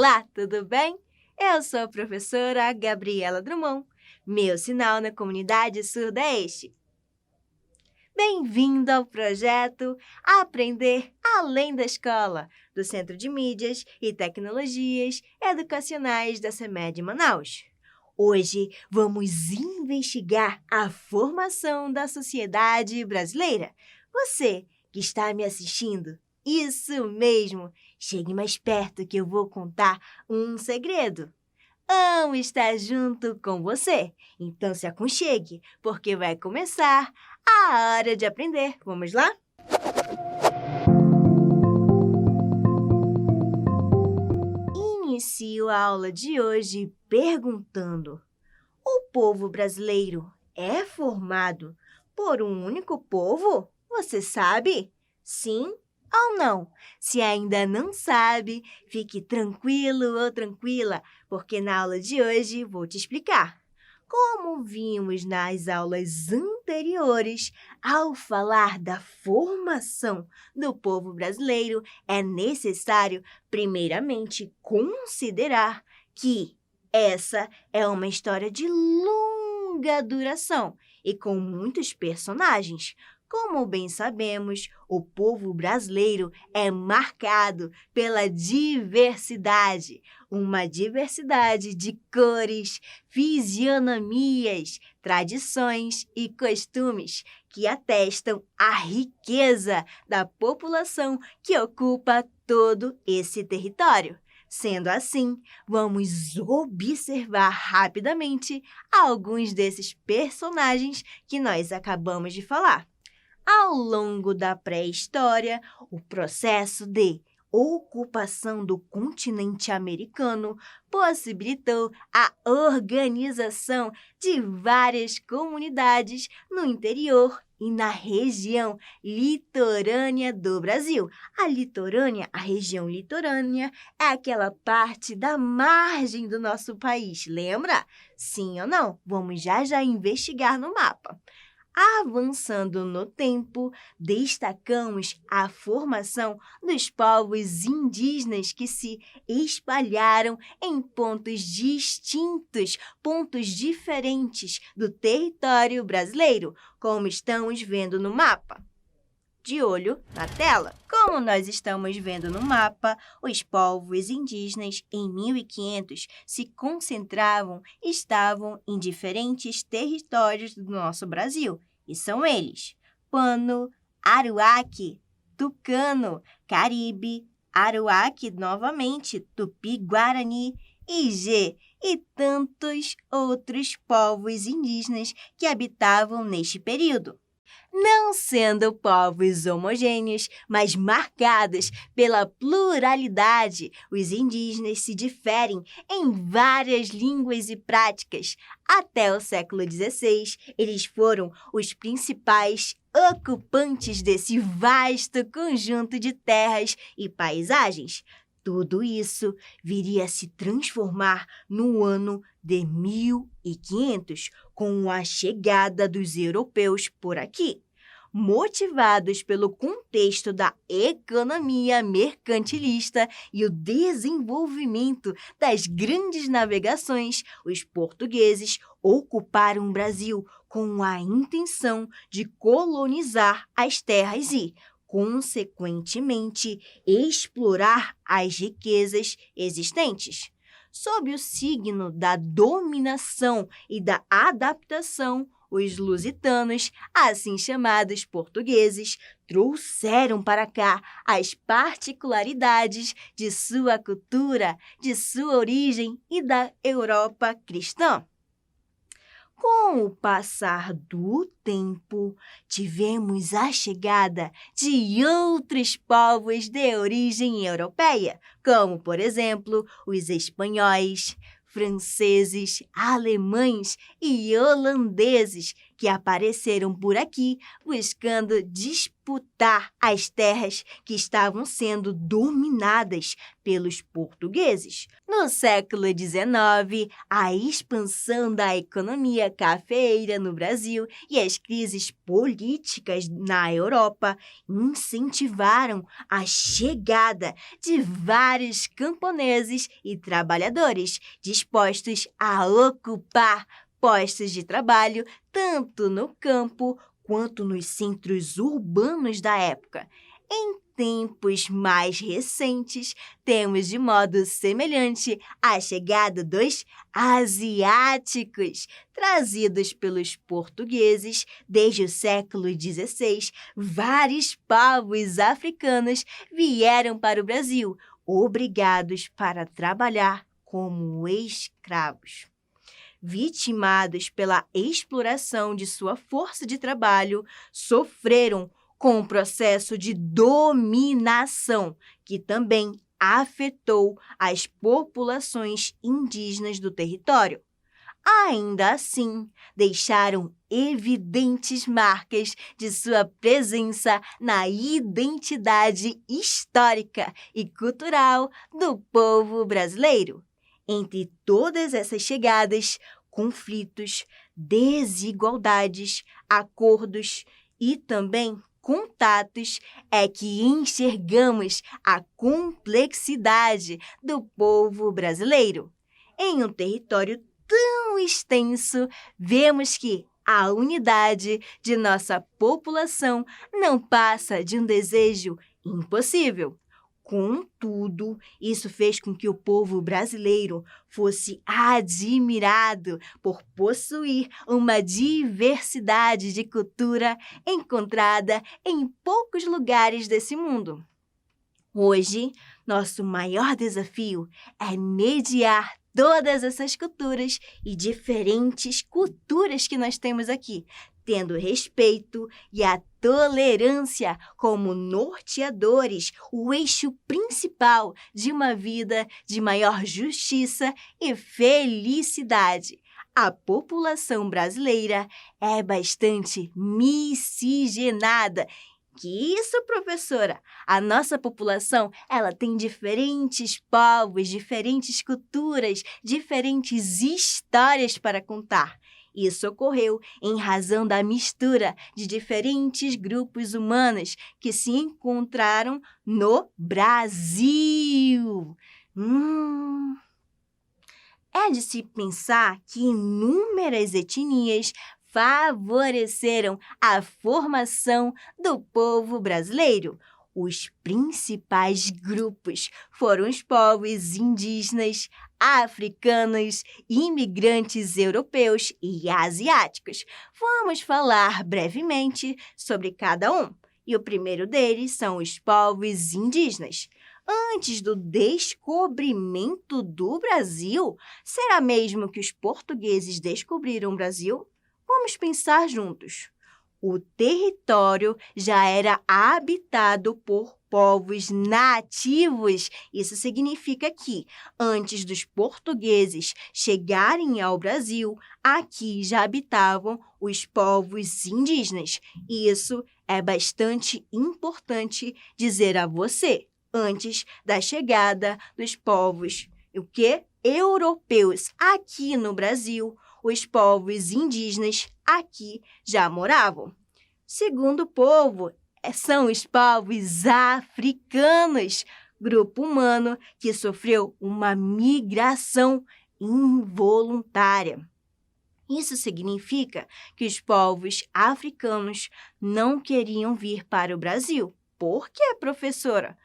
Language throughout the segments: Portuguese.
Olá, tudo bem? Eu sou a professora Gabriela Drummond. Meu sinal na comunidade surda é este. Bem-vindo ao projeto Aprender Além da Escola, do Centro de Mídias e Tecnologias Educacionais da CEMED Manaus. Hoje vamos investigar a formação da sociedade brasileira. Você que está me assistindo, isso mesmo! Chegue mais perto que eu vou contar um segredo. Amo estar junto com você. Então se aconchegue, porque vai começar a hora de aprender. Vamos lá? Inicio a aula de hoje perguntando: o povo brasileiro é formado por um único povo? Você sabe? Sim ou não? Se ainda não sabe, fique tranquilo ou tranquila, porque na aula de hoje vou te explicar. Como vimos nas aulas anteriores, ao falar da formação do povo brasileiro, é necessário, primeiramente, considerar que essa é uma história de longa duração e com muitos personagens. Como bem sabemos, o povo brasileiro é marcado pela diversidade, uma diversidade de cores, fisionomias, tradições e costumes que atestam a riqueza da população que ocupa todo esse território. Sendo assim, vamos observar rapidamente alguns desses personagens que nós acabamos de falar. Ao longo da pré-história, o processo de ocupação do continente americano possibilitou a organização de várias comunidades no interior e na região litorânea do Brasil. A região litorânea, é aquela parte da margem do nosso país, lembra? Sim ou não? Vamos já investigar no mapa. Avançando no tempo, destacamos a formação dos povos indígenas que se espalharam em pontos distintos, pontos diferentes do território brasileiro, como estamos vendo no mapa. De olho na tela. Como nós estamos vendo no mapa, os povos indígenas em 1500 se estavam em diferentes territórios do nosso Brasil. E são eles: Pano, Aruaque, Tucano, Caribe, Aruaque novamente, Tupi-Guarani, Ijê e tantos outros povos indígenas que habitavam neste período. Não sendo povos homogêneos, mas marcados pela pluralidade, os indígenas se diferem em várias línguas e práticas. Até o século XVI, eles foram os principais ocupantes desse vasto conjunto de terras e paisagens. Tudo isso viria a se transformar no ano de 1500, com a chegada dos europeus por aqui. Motivados pelo contexto da economia mercantilista e o desenvolvimento das grandes navegações, os portugueses ocuparam o Brasil com a intenção de colonizar as terras e, consequentemente, explorar as riquezas existentes. Sob o signo da dominação e da adaptação, os lusitanos, assim chamados portugueses, trouxeram para cá as particularidades de sua cultura, de sua origem e da Europa cristã. Com o passar do tempo, tivemos a chegada de outros povos de origem europeia, como, por exemplo, os espanhóis, franceses, alemães e holandeses, que apareceram por aqui buscando disputar as terras que estavam sendo dominadas pelos portugueses. No século XIX, a expansão da economia cafeeira no Brasil e as crises políticas na Europa incentivaram a chegada de vários camponeses e trabalhadores dispostos a ocupar postos de trabalho tanto no campo quanto nos centros urbanos da época. Em tempos mais recentes, temos de modo semelhante a chegada dos asiáticos, trazidos pelos portugueses desde o século XVI. Vários povos africanos vieram para o Brasil, obrigados para trabalhar como escravos. Vitimados pela exploração de sua força de trabalho, sofreram com o processo de dominação, que também afetou as populações indígenas do território. Ainda assim, deixaram evidentes marcas de sua presença na identidade histórica e cultural do povo brasileiro. Entre todas essas chegadas, conflitos, desigualdades, acordos e também contatos, é que enxergamos a complexidade do povo brasileiro. Em um território tão extenso, vemos que a unidade de nossa população não passa de um desejo impossível. Contudo, isso fez com que o povo brasileiro fosse admirado por possuir uma diversidade de cultura encontrada em poucos lugares desse mundo. Hoje, nosso maior desafio é mediar todas essas culturas e diferentes culturas que nós temos aqui, tendo respeito e a tolerância como norteadores, o eixo principal de uma vida de maior justiça e felicidade. A população brasileira é bastante miscigenada. Que isso, professora? A nossa população, ela tem diferentes povos, diferentes culturas, diferentes histórias para contar. Isso ocorreu em razão da mistura de diferentes grupos humanos que se encontraram no Brasil. É de se pensar que inúmeras etnias favoreceram a formação do povo brasileiro. Os principais grupos foram os povos indígenas, africanos, imigrantes europeus e asiáticos. Vamos falar brevemente sobre cada um. E o primeiro deles são os povos indígenas. Antes do descobrimento do Brasil, será mesmo que os portugueses descobriram o Brasil? Vamos pensar juntos. O território já era habitado por povos nativos. Isso significa que, antes dos portugueses chegarem ao Brasil, aqui já habitavam os povos indígenas. Isso é bastante importante dizer a você. Antes da chegada dos povos europeus aqui no Brasil, os povos indígenas aqui já moravam. Segundo povo, são os povos africanos, grupo humano que sofreu uma migração involuntária. Isso significa que os povos africanos não queriam vir para o Brasil. Por quê, professora?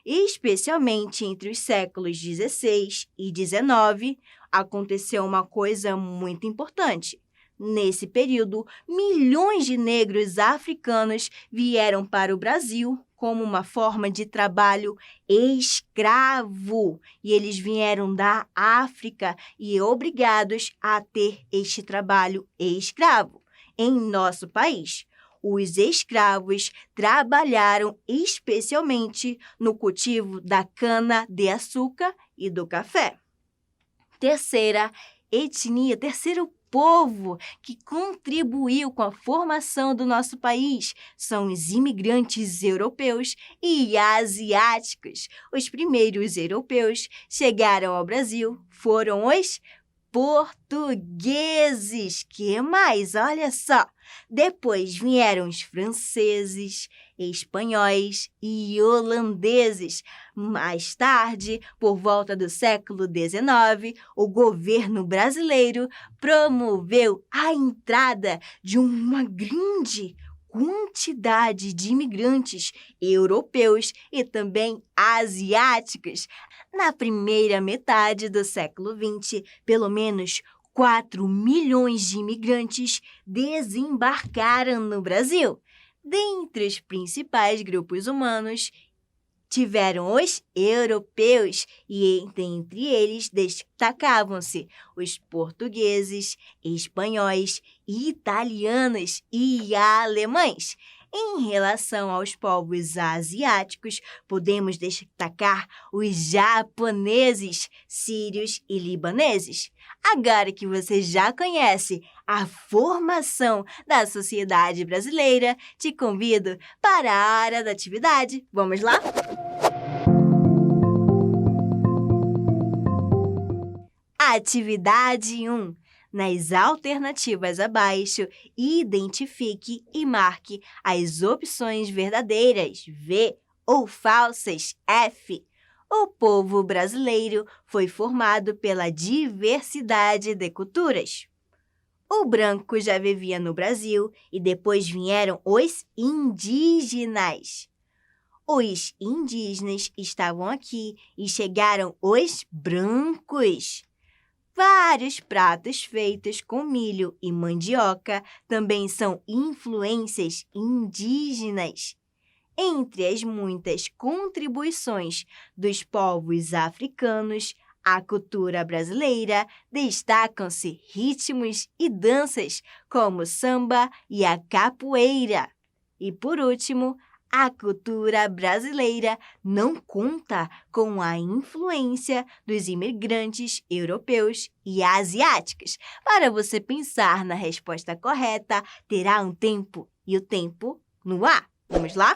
Especialmente entre os séculos XVI e XIX, aconteceu uma coisa muito importante. Nesse período, milhões de negros africanos vieram para o Brasil como uma forma de trabalho escravo. E eles vieram da África e obrigados a ter este trabalho escravo em nosso país. Os escravos trabalharam especialmente no cultivo da cana-de-açúcar e do café. Terceiro povo que contribuiu com a formação do nosso país são os imigrantes europeus e asiáticos. Os primeiros europeus chegaram ao Brasil foram os portugueses. Que mais? Olha só! Depois vieram os franceses, espanhóis e holandeses. Mais tarde, por volta do século XIX, o governo brasileiro promoveu a entrada de uma grande quantidade de imigrantes europeus e também asiáticos. Na primeira metade do século XX, pelo menos 4 milhões de imigrantes desembarcaram no Brasil. Dentre os principais grupos humanos, tiveram os europeus e entre eles destacavam-se os portugueses, espanhóis, italianos e alemães. Em relação aos povos asiáticos, podemos destacar os japoneses, sírios e libaneses. Agora que você já conhece a formação da sociedade brasileira, te convido para a área da atividade. Vamos lá? Atividade 1. Nas alternativas abaixo, identifique e marque as opções verdadeiras, V, ou falsas, F. O povo brasileiro foi formado pela diversidade de culturas. O branco já vivia no Brasil e depois vieram os indígenas. Os indígenas estavam aqui e chegaram os brancos. Vários pratos feitos com milho e mandioca também são influências indígenas. Entre as muitas contribuições dos povos africanos à cultura brasileira, destacam-se ritmos e danças como o samba e a capoeira. E, por último, a cultura brasileira não conta com a influência dos imigrantes europeus e asiáticos. Para você pensar na resposta correta, terá um tempo e o tempo no ar. Vamos lá?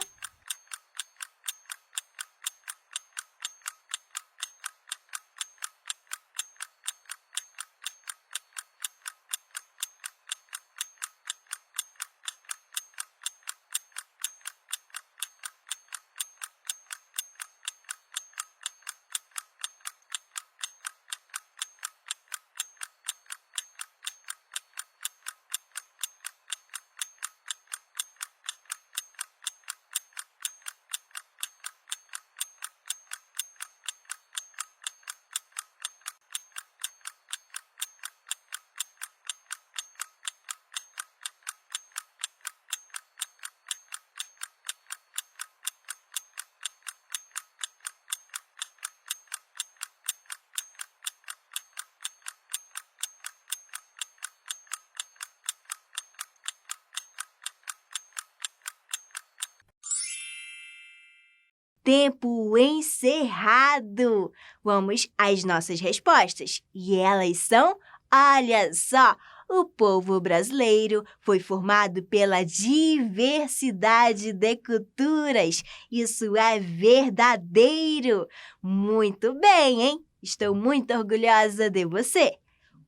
Tempo encerrado! Vamos às nossas respostas. E elas são, olha só, o povo brasileiro foi formado pela diversidade de culturas. Isso é verdadeiro! Muito bem, hein? Estou muito orgulhosa de você.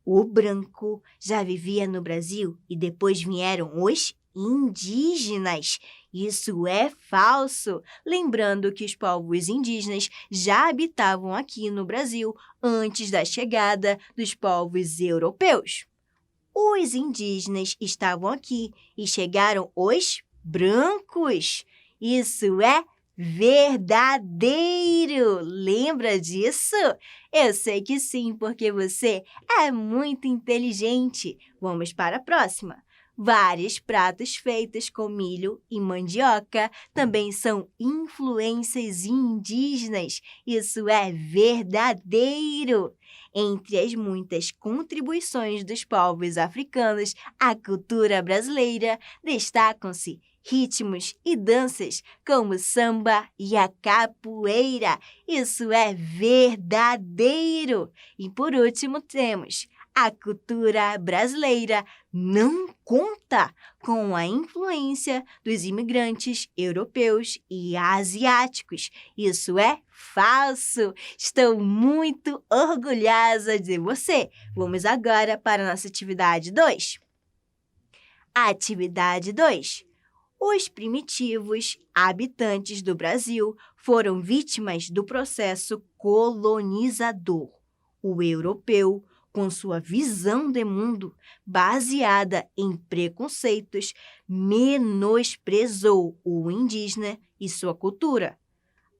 O branco já vivia no Brasil e depois vieram os indígenas. Isso é falso. Lembrando que os povos indígenas já habitavam aqui no Brasil antes da chegada dos povos europeus. Os indígenas estavam aqui e chegaram os brancos. Isso é verdadeiro! Lembra disso? Eu sei que sim, porque você é muito inteligente. Vamos para a próxima. Vários pratos feitos com milho e mandioca também são influências indígenas. Isso é verdadeiro! Entre as muitas contribuições dos povos africanos à cultura brasileira, destacam-se ritmos e danças como o samba e a capoeira. Isso é verdadeiro! E por último temos A cultura brasileira não conta com a influência dos imigrantes europeus e asiáticos. Isso é falso. Estou muito orgulhosa de você. Vamos agora para a nossa atividade 2. Atividade 2. Os primitivos habitantes do Brasil foram vítimas do processo colonizador. O europeu, com sua visão de mundo baseada em preconceitos, menosprezou o indígena e sua cultura.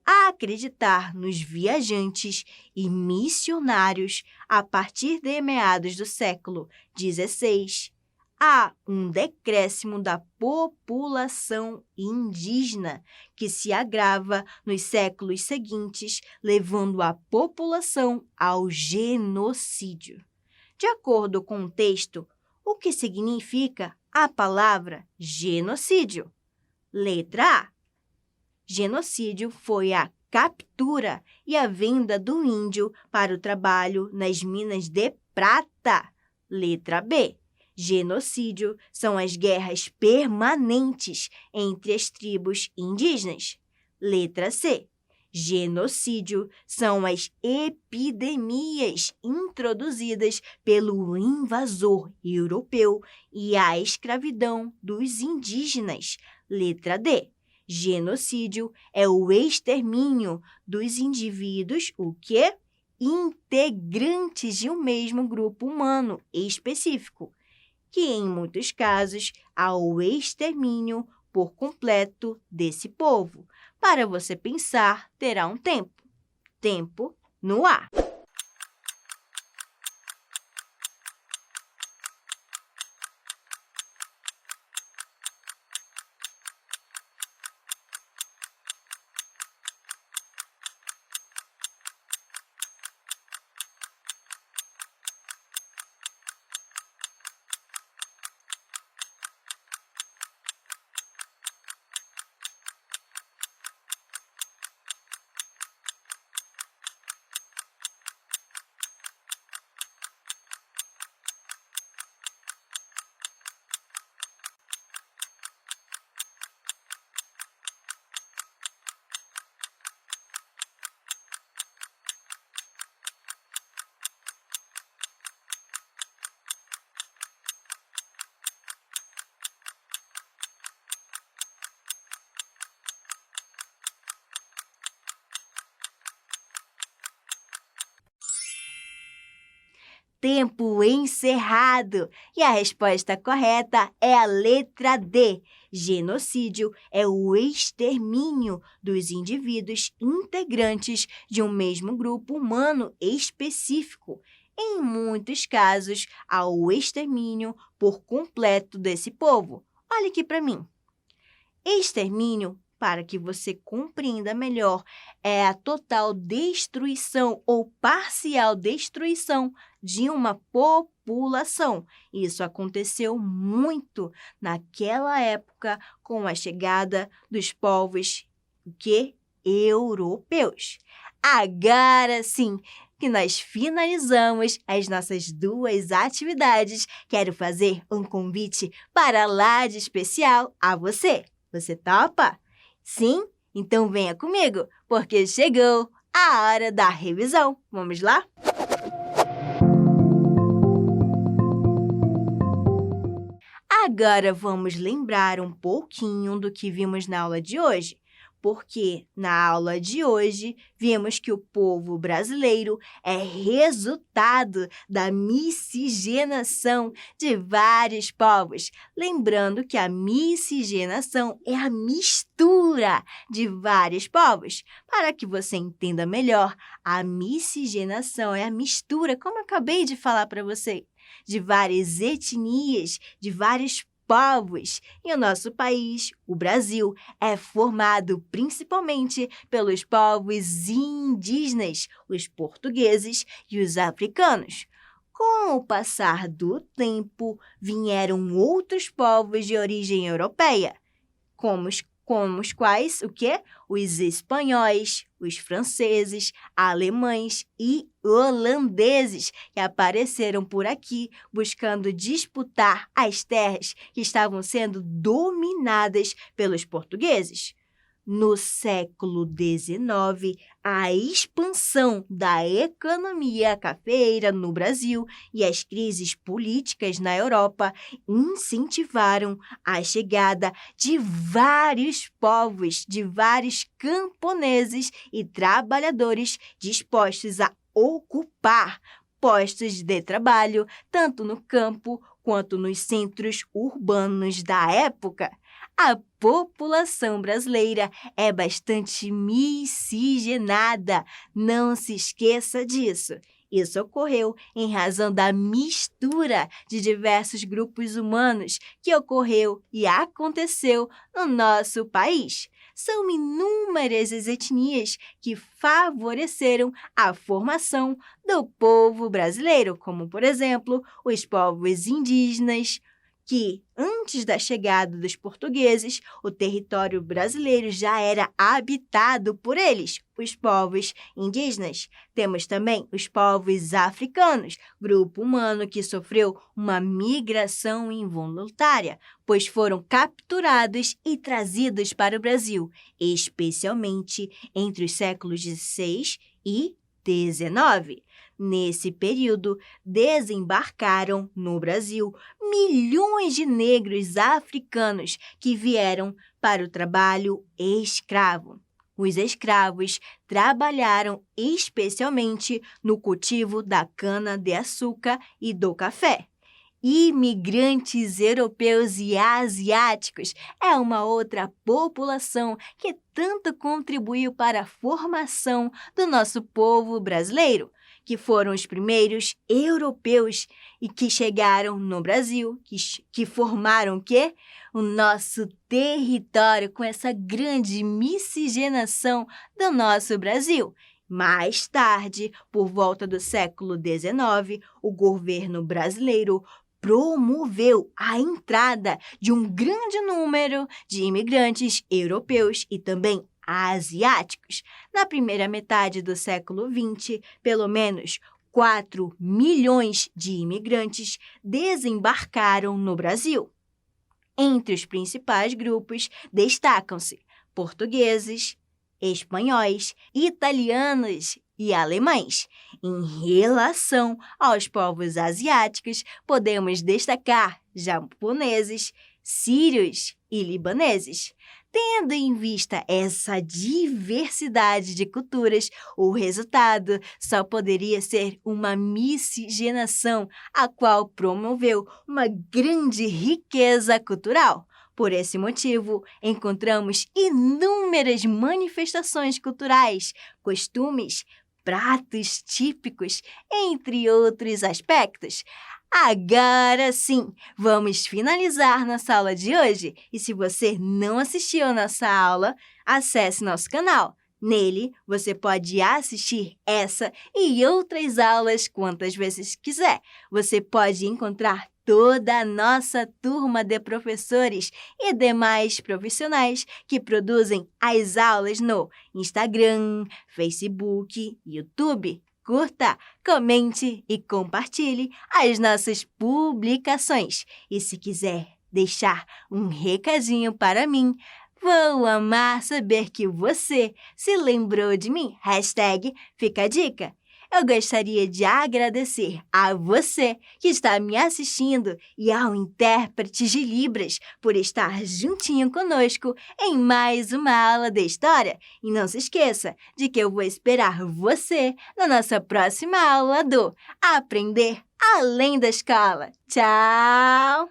A acreditar nos viajantes e missionários a partir de meados do século XVI, há um decréscimo da população indígena que se agrava nos séculos seguintes, levando a população ao genocídio. De acordo com o texto, o que significa a palavra genocídio? Letra A. Genocídio foi a captura e a venda do índio para o trabalho nas minas de prata. Letra B. Genocídio são as guerras permanentes entre as tribos indígenas. Letra C. Genocídio são as epidemias introduzidas pelo invasor europeu e a escravidão dos indígenas. Letra D. Genocídio é o extermínio dos indivíduos, o quê? Integrantes de um mesmo grupo humano específico, que em muitos casos há o extermínio por completo desse povo. Para você pensar, terá um tempo. Tempo no ar. Tempo encerrado. E a resposta correta é a letra D. Genocídio é o extermínio dos indivíduos integrantes de um mesmo grupo humano específico. Em muitos casos, há o extermínio por completo desse povo. Olha aqui para mim. Extermínio, para que você compreenda melhor, é a total destruição ou parcial destruição de uma população. Isso aconteceu muito naquela época com a chegada dos povos europeus. Agora sim que nós finalizamos as nossas 2 atividades, quero fazer um convite para lá de especial a você. Você topa? Sim? Então venha comigo, porque chegou a hora da revisão. Vamos lá? Agora vamos lembrar um pouquinho do que vimos na aula de hoje, porque na aula de hoje vimos que o povo brasileiro é resultado da miscigenação de vários povos. Lembrando que a miscigenação é a mistura de vários povos. Para que você entenda melhor, a miscigenação é a mistura, como eu acabei de falar para você, de várias etnias, de vários povos. E o nosso país, o Brasil, é formado principalmente pelos povos indígenas, os portugueses e os africanos. Com o passar do tempo, vieram outros povos de origem europeia, como os como os quais, o quê? Os espanhóis, os franceses, alemães e holandeses que apareceram por aqui buscando disputar as terras que estavam sendo dominadas pelos portugueses. No século XIX, a expansão da economia cafeeira no Brasil e as crises políticas na Europa incentivaram a chegada de vários povos, de vários camponeses e trabalhadores dispostos a ocupar postos de trabalho, tanto no campo quanto nos centros urbanos da época. A população brasileira é bastante miscigenada, não se esqueça disso. Isso ocorreu em razão da mistura de diversos grupos humanos que ocorreu e aconteceu no nosso país. São inúmeras as etnias que favoreceram a formação do povo brasileiro, como, por exemplo, os povos indígenas, que, antes da chegada dos portugueses, o território brasileiro já era habitado por eles, os povos indígenas. Temos também os povos africanos, grupo humano que sofreu uma migração involuntária, pois foram capturados e trazidos para o Brasil, especialmente entre os séculos XVI e XIX. Nesse período, desembarcaram no Brasil milhões de negros africanos que vieram para o trabalho escravo. Os escravos trabalharam especialmente no cultivo da cana-de-açúcar e do café. Imigrantes europeus e asiáticos é uma outra população que tanto contribuiu para a formação do nosso povo brasileiro, que foram os primeiros europeus e que chegaram no Brasil, que formaram o quê? O nosso território com essa grande miscigenação do nosso Brasil. Mais tarde, por volta do século XIX, o governo brasileiro promoveu a entrada de um grande número de imigrantes europeus e também asiáticos. Na primeira metade do século XX, pelo menos 4 milhões de imigrantes desembarcaram no Brasil. Entre os principais grupos destacam-se portugueses, espanhóis, italianos e alemães. Em relação aos povos asiáticos, podemos destacar japoneses, sírios e libaneses. Tendo em vista essa diversidade de culturas, o resultado só poderia ser uma miscigenação, a qual promoveu uma grande riqueza cultural. Por esse motivo, encontramos inúmeras manifestações culturais, costumes, pratos típicos, entre outros aspectos. Agora sim, vamos finalizar nossa aula de hoje. E se você não assistiu a nossa aula, acesse nosso canal. Nele, você pode assistir essa e outras aulas quantas vezes quiser. Você pode encontrar toda a nossa turma de professores e demais profissionais que produzem as aulas no Instagram, Facebook, YouTube. Curta, comente e compartilhe as nossas publicações. E se quiser deixar um recadinho para mim, vou amar saber que você se lembrou de mim. #Fica a dica. Eu gostaria de agradecer a você que está me assistindo e ao intérprete de Libras por estar juntinho conosco em mais uma aula de história. E não se esqueça de que eu vou esperar você na nossa próxima aula do Aprender Além da Escola. Tchau!